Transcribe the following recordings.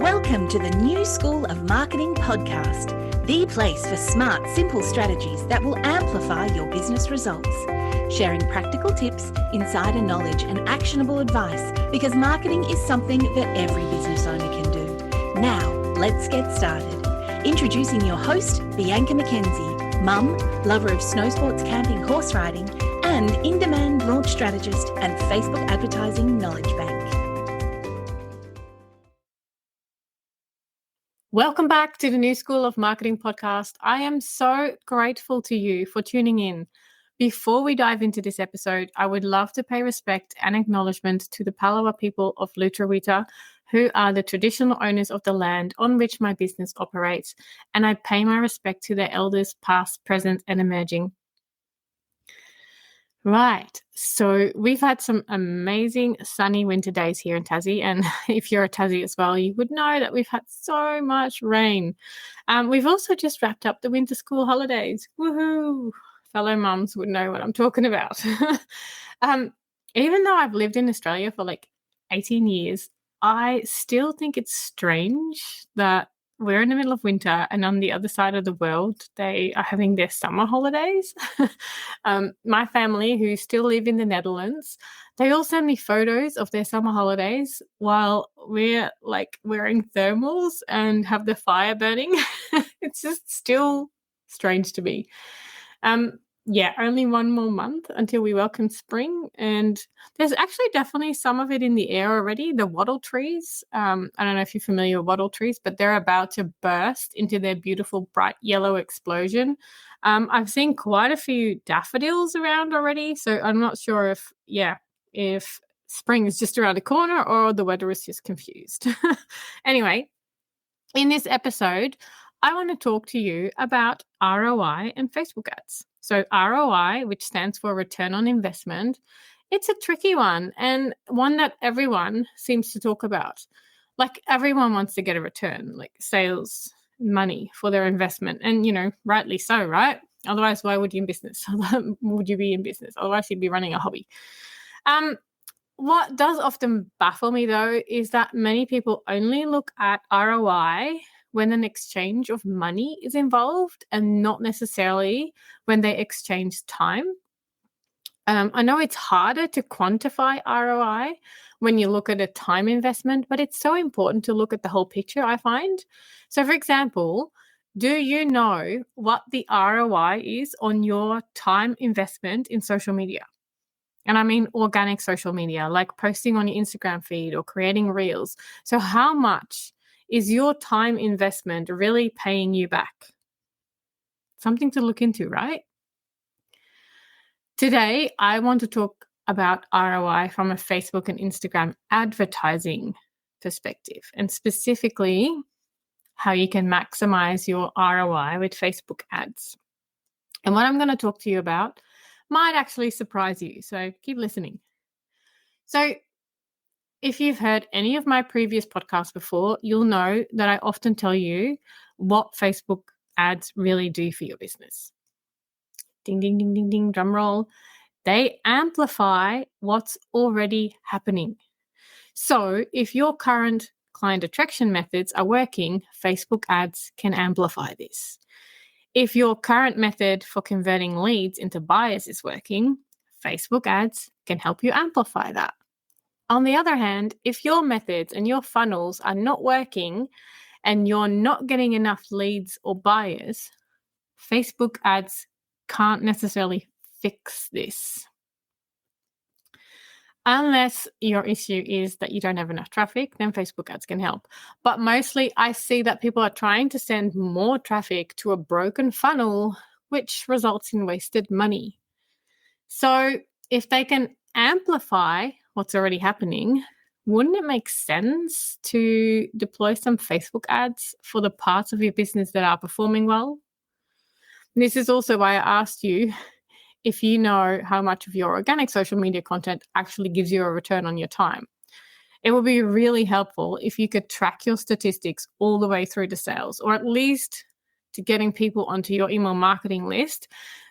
Welcome to the New School of Marketing podcast, the place for smart, simple strategies that will amplify your business results. Sharing practical tips, insider knowledge, and actionable advice because marketing is something that every business owner can do. Now, let's get started. Introducing your host, Bianca McKenzie, mum, lover of snow sports, camping, horse riding, and in-demand launch strategist and Facebook advertising knowledge bank. Welcome back to the New School of Marketing podcast. I am so grateful to you for tuning in. Before we dive into this episode, I would love to pay respect and acknowledgement to the Palawa people of Lutruwita, who are the traditional owners of the land on which my business operates, and I pay my respect to their elders past, present, and emerging. Right, so we've had some amazing sunny winter days here in Tassie, and if you're a Tassie as well, you would know that we've had so much rain. We've also just wrapped up the winter school holidays. Woohoo! Fellow mums would know what I'm talking about. Even though I've lived in Australia for like 18 years, I still think it's strange that we're in the middle of winter and on the other side of the world, they are having their summer holidays. My family, who still live in the Netherlands, they all send me photos of their summer holidays while we're like wearing thermals and have the fire burning. It's just still strange to me. Only one more month until we welcome spring, and there's actually definitely some of it in the air already. The wattle trees, I don't know if you're familiar with wattle trees, but they're about to burst into their beautiful bright yellow explosion. I've seen quite a few daffodils around already, so I'm not sure if spring is just around the corner or the weather is just confused. Anyway, in this episode, I want to talk to you about ROI and Facebook ads. So ROI, which stands for return on investment, it's a tricky one and one that everyone seems to talk about. Like everyone wants to get a return, like sales, money for their investment. And, rightly so, right? Otherwise, why would you in business? Would you be in business? Otherwise, you'd be running a hobby. What does often baffle me, though, is that many people only look at ROI when an exchange of money is involved and not necessarily when they exchange time. I know it's harder to quantify ROI when you look at a time investment, but it's so important to look at the whole picture, I find. So, for example, do you know what the ROI is on your time investment in social media? And I mean organic social media, like posting on your Instagram feed or creating reels. So how much is your time investment really paying you back? Something to look into, right? Today, I want to talk about ROI from a Facebook and Instagram advertising perspective, and specifically how you can maximize your ROI with Facebook ads. And what I'm going to talk to you about might actually surprise you, so keep listening. So if you've heard any of my previous podcasts before, you'll know that I often tell you what Facebook ads really do for your business. Ding, ding, ding, ding, ding, drum roll. They amplify what's already happening. So if your current client attraction methods are working, Facebook ads can amplify this. If your current method for converting leads into buyers is working, Facebook ads can help you amplify that. On the other hand, if your methods and your funnels are not working and you're not getting enough leads or buyers, Facebook ads can't necessarily fix this. Unless your issue is that you don't have enough traffic, then Facebook ads can help. But mostly I see that people are trying to send more traffic to a broken funnel, which results in wasted money. So if they can amplify what's already happening, wouldn't it make sense to deploy some Facebook ads for the parts of your business that are performing well? This is also why I asked you if you know how much of your organic social media content actually gives you a return on your time. It would be really helpful if you could track your statistics all the way through to sales, or at least to getting people onto your email marketing list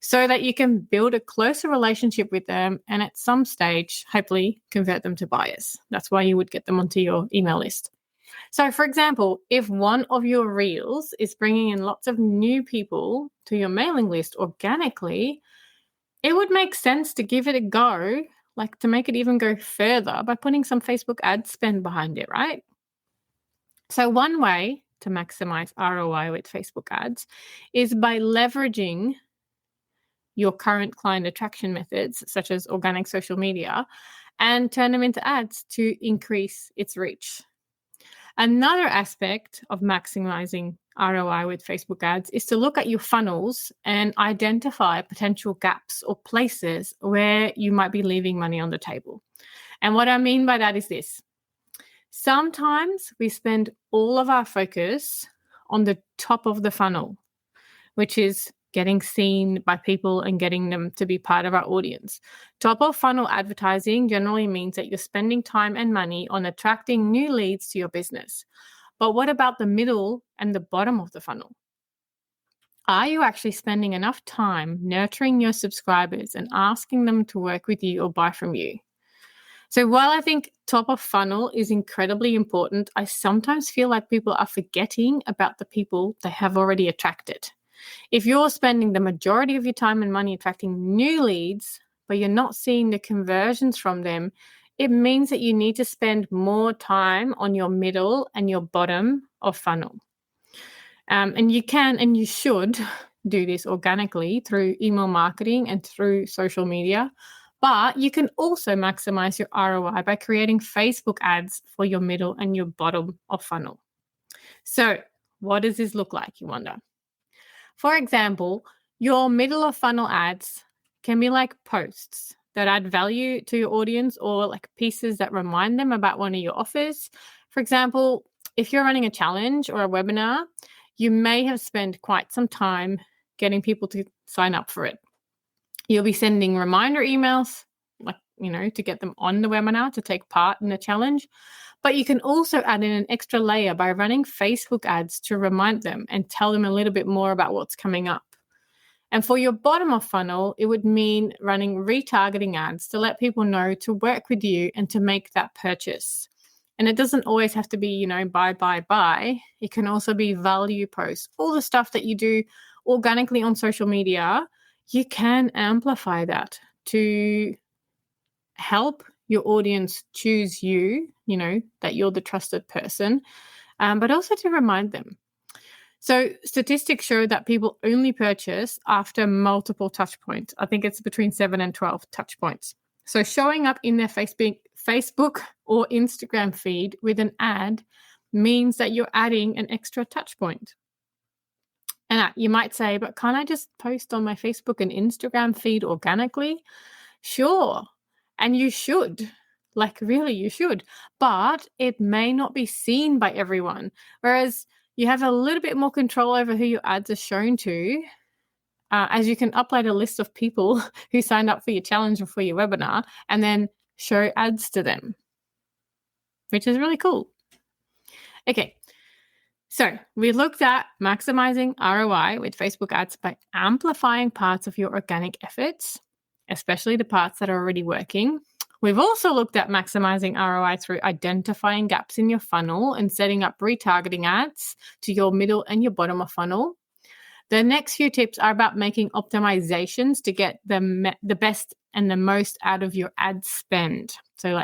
so that you can build a closer relationship with them and at some stage, hopefully, convert them to buyers. That's why you would get them onto your email list. So, for example, if one of your reels is bringing in lots of new people to your mailing list organically, it would make sense to give it a go, like to make it even go further by putting some Facebook ad spend behind it, right? So, one way to maximize ROI with Facebook ads is by leveraging your current client attraction methods, such as organic social media, and turn them into ads to increase its reach. Another aspect of maximizing ROI with Facebook ads is to look at your funnels and identify potential gaps or places where you might be leaving money on the table. And what I mean by that is this. Sometimes we spend all of our focus on the top of the funnel, which is getting seen by people and getting them to be part of our audience. Top of funnel advertising generally means that you're spending time and money on attracting new leads to your business. But what about the middle and the bottom of the funnel? Are you actually spending enough time nurturing your subscribers and asking them to work with you or buy from you? So while I think top of funnel is incredibly important, I sometimes feel like people are forgetting about the people they have already attracted. If you're spending the majority of your time and money attracting new leads, but you're not seeing the conversions from them, it means that you need to spend more time on your middle and your bottom of funnel. And you can and you should do this organically through email marketing and through social media. But you can also maximize your ROI by creating Facebook ads for your middle and your bottom of funnel. So what does this look like, you wonder? For example, your middle of funnel ads can be like posts that add value to your audience or like pieces that remind them about one of your offers. For example, if you're running a challenge or a webinar, you may have spent quite some time getting people to sign up for it. You'll be sending reminder emails, like, to get them on the webinar to take part in the challenge. But you can also add in an extra layer by running Facebook ads to remind them and tell them a little bit more about what's coming up. And for your bottom of funnel, it would mean running retargeting ads to let people know to work with you and to make that purchase. And it doesn't always have to be, buy. It can also be value posts. All the stuff that you do organically on social media, you can amplify that to help your audience choose you, that you're the trusted person, but also to remind them. So statistics show that people only purchase after multiple touch points. I think it's between 7 and 12 touch points. So showing up in their Facebook or Instagram feed with an ad means that you're adding an extra touch point. And you might say, but can't I just post on my Facebook and Instagram feed organically? Sure. And you should. Like, really, you should. But it may not be seen by everyone. Whereas you have a little bit more control over who your ads are shown to, as you can upload a list of people who signed up for your challenge or for your webinar and then show ads to them, which is really cool. Okay. So we looked at maximizing ROI with Facebook ads by amplifying parts of your organic efforts, especially the parts that are already working. We've also looked at maximizing ROI through identifying gaps in your funnel and setting up retargeting ads to your middle and your bottom of funnel. The next few tips are about making optimizations to get the best and the most out of your ad spend. So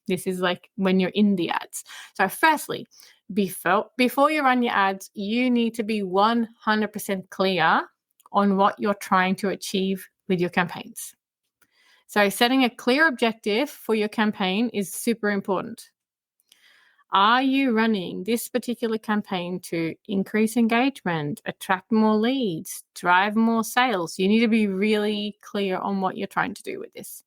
this is when you're in the ads. So firstly, before you run your ads, you need to be 100% clear on what you're trying to achieve with your campaigns. So setting a clear objective for your campaign is super important. Are you running this particular campaign to increase engagement, attract more leads, drive more sales? You need to be really clear on what you're trying to do with this.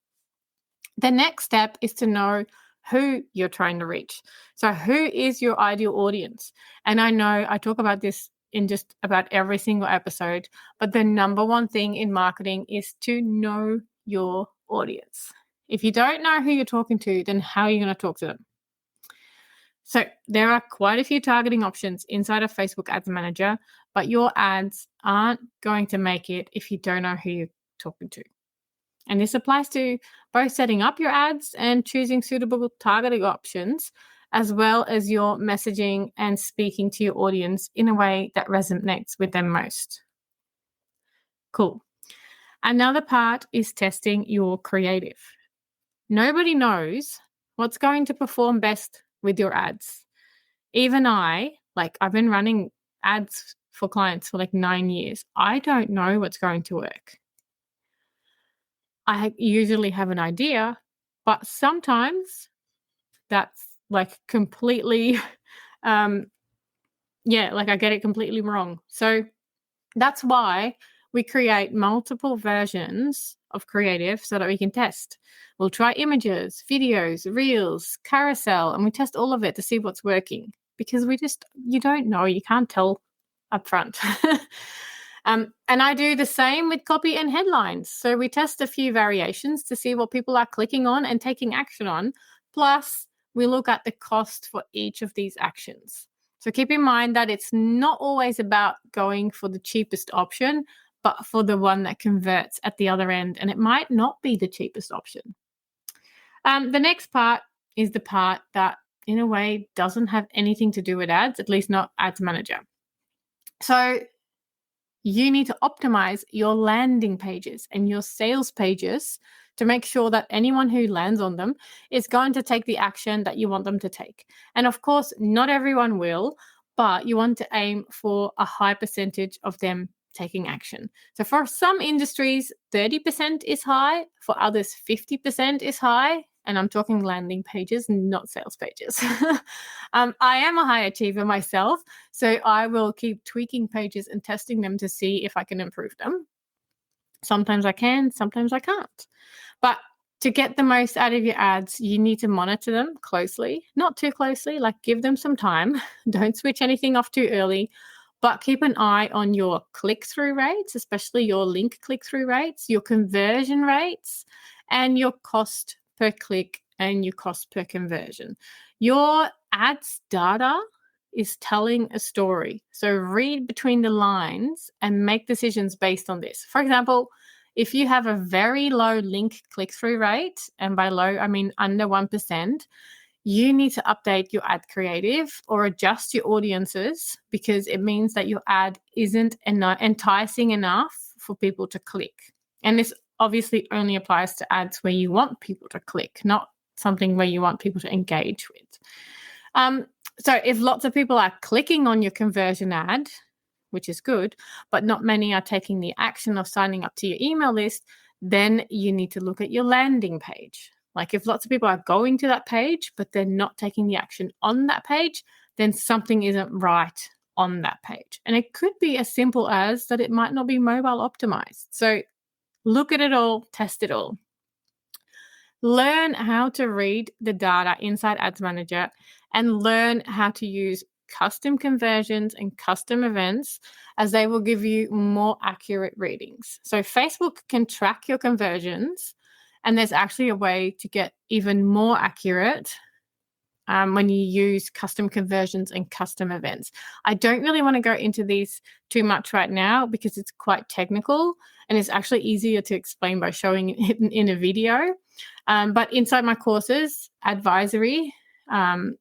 The next step is to know who you're trying to reach. So who is your ideal audience? And I know I talk about this in just about every single episode, but the number one thing in marketing is to know your audience. If you don't know who you're talking to, then how are you going to talk to them? So there are quite a few targeting options inside of Facebook Ads Manager, but your ads aren't going to make it if you don't know who you're talking to. And this applies to both setting up your ads and choosing suitable targeting options as well as your messaging and speaking to your audience in a way that resonates with them most. Cool. Another part is testing your creative. Nobody knows what's going to perform best with your ads. Even I've been running ads for clients for 9 years. I don't know what's going to work. I usually have an idea, but sometimes that's completely, I get it completely wrong. So that's why we create multiple versions of creative so that we can test. We'll try images, videos, reels, carousel, and we test all of it to see what's working, because you don't know, you can't tell up front. And I do the same with copy and headlines. So we test a few variations to see what people are clicking on and taking action on. Plus, we look at the cost for each of these actions. So keep in mind that it's not always about going for the cheapest option, but for the one that converts at the other end. And it might not be the cheapest option. The next part is the part that, in a way, doesn't have anything to do with ads, at least not Ads Manager. So you need to optimize your landing pages and your sales pages to make sure that anyone who lands on them is going to take the action that you want them to take. And of course, not everyone will, but you want to aim for a high percentage of them taking action. So for some industries, 30% is high. For others, 50% is high. And I'm talking landing pages, not sales pages. I am a high achiever myself, so I will keep tweaking pages and testing them to see if I can improve them. Sometimes I can, sometimes I can't. But to get the most out of your ads, you need to monitor them closely, not too closely, give them some time. Don't switch anything off too early, but keep an eye on your click-through rates, especially your link click-through rates, your conversion rates, and your cost per click and your cost per conversion. Your ads data is telling a story. So read between the lines and make decisions based on this. For example, if you have a very low link click-through rate, and by low, I mean under 1%, you need to update your ad creative or adjust your audiences, because it means that your ad isn't enticing enough for people to click. And this obviously only applies to ads where you want people to click, not something where you want people to engage with. So if lots of people are clicking on your conversion ad, which is good, but not many are taking the action of signing up to your email list, then you need to look at your landing page. If lots of people are going to that page, but they're not taking the action on that page, then something isn't right on that page. And it could be as simple as that it might not be mobile optimized. So look at it all, test it all. Learn how to read the data inside Ads Manager and learn how to use custom conversions and custom events, as they will give you more accurate readings. So Facebook can track your conversions, and there's actually a way to get even more accurate when you use custom conversions and custom events. I don't really want to go into these too much right now because it's quite technical, and it's actually easier to explain by showing it in a video. But inside my courses, Advisory,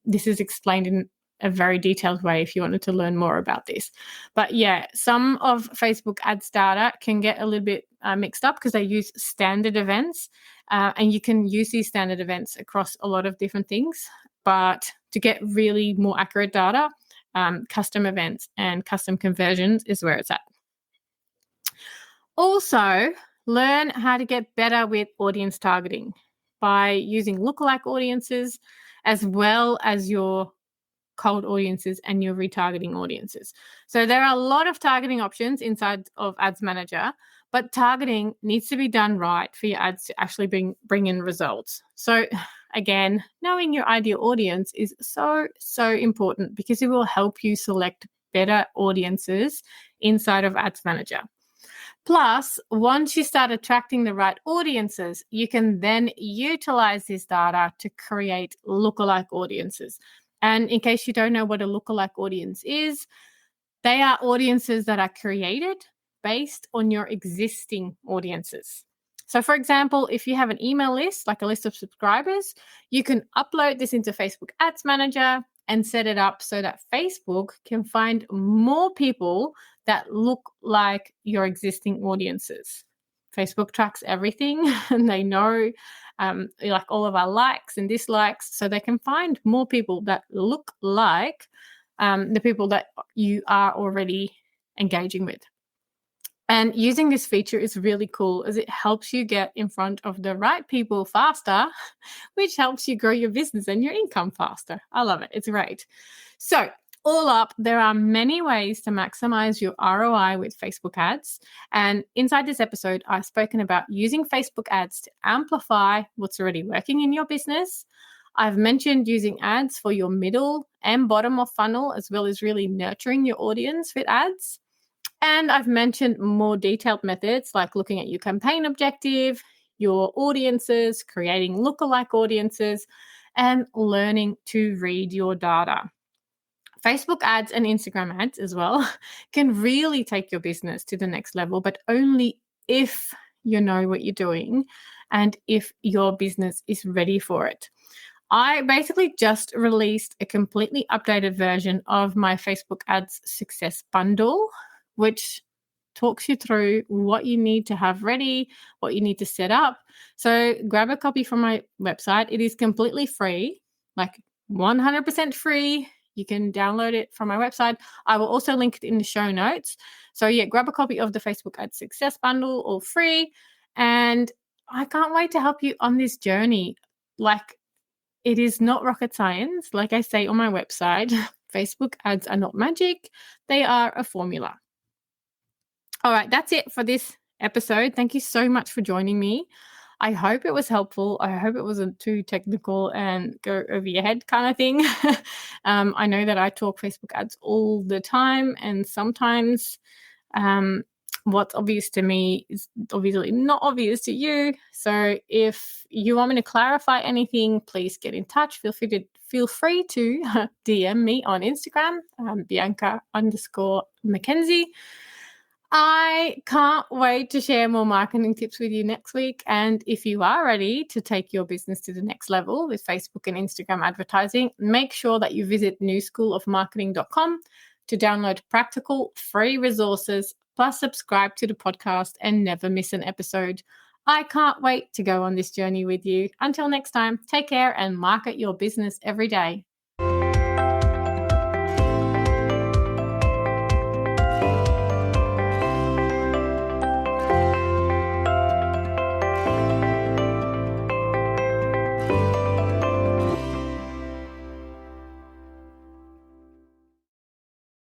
this is explained in a very detailed way if you wanted to learn more about this. But yeah, some of Facebook ads data can get a little bit mixed up because they use standard events, and you can use these standard events across a lot of different things. But to get really more accurate data, custom events and custom conversions is where it's at. Also, learn how to get better with audience targeting by using lookalike audiences as well as your cold audiences and your retargeting audiences. So there are a lot of targeting options inside of Ads Manager, but targeting needs to be done right for your ads to actually bring in results. So again, knowing your ideal audience is so important, because it will help you select better audiences inside of Ads Manager. Plus, once you start attracting the right audiences, you can then utilize this data to create lookalike audiences. And in case you don't know what a lookalike audience is, they are audiences that are created based on your existing audiences. So for example, if you have an email list, like a list of subscribers, you can upload this into Facebook Ads Manager and set it up so that Facebook can find more people that look like your existing audiences. Facebook tracks everything and they know like all of our likes and dislikes, so they can find more people that look like the people that you are already engaging with. And using this feature is really cool as it helps you get in front of the right people faster, which helps you grow your business and your income faster. I love it. It's great. So all up, there are many ways to maximize your ROI with Facebook ads. And inside this episode, I've spoken about using Facebook ads to amplify what's already working in your business. I've mentioned using ads for your middle and bottom of funnel, as well as really nurturing your audience with ads. And I've mentioned more detailed methods like looking at your campaign objective, your audiences, creating lookalike audiences, and learning to read your data. Facebook ads and Instagram ads as well can really take your business to the next level, but only if you know what you're doing and if your business is ready for it. I basically just released a completely updated version of my Facebook ads success bundle, which talks you through what you need to have ready, what you need to set up. So grab a copy from my website. It is completely free, like 100% free. You can download it from my website. I will also link it in the show notes. So yeah, grab a copy of the Facebook Ads Success Bundle, all free. And I can't wait to help you on this journey. Like, it is not rocket science. Like I say on my website, Facebook ads are not magic. They are a formula. All right, that's it for this episode. Thank you so much for joining me. I hope it was helpful. I hope it wasn't too technical and go over your head kind of thing. I know that I talk Facebook ads all the time, and sometimes what's obvious to me is obviously not obvious to you. So if you want me to clarify anything, please get in touch. Feel free to DM me on Instagram, Bianca_Mackenzie. I can't wait to share more marketing tips with you next week. And if you are ready to take your business to the next level with Facebook and Instagram advertising, make sure that you visit newschoolofmarketing.com to download practical free resources, plus subscribe to the podcast and never miss an episode. I can't wait to go on this journey with you. Until next time, take care and market your business every day.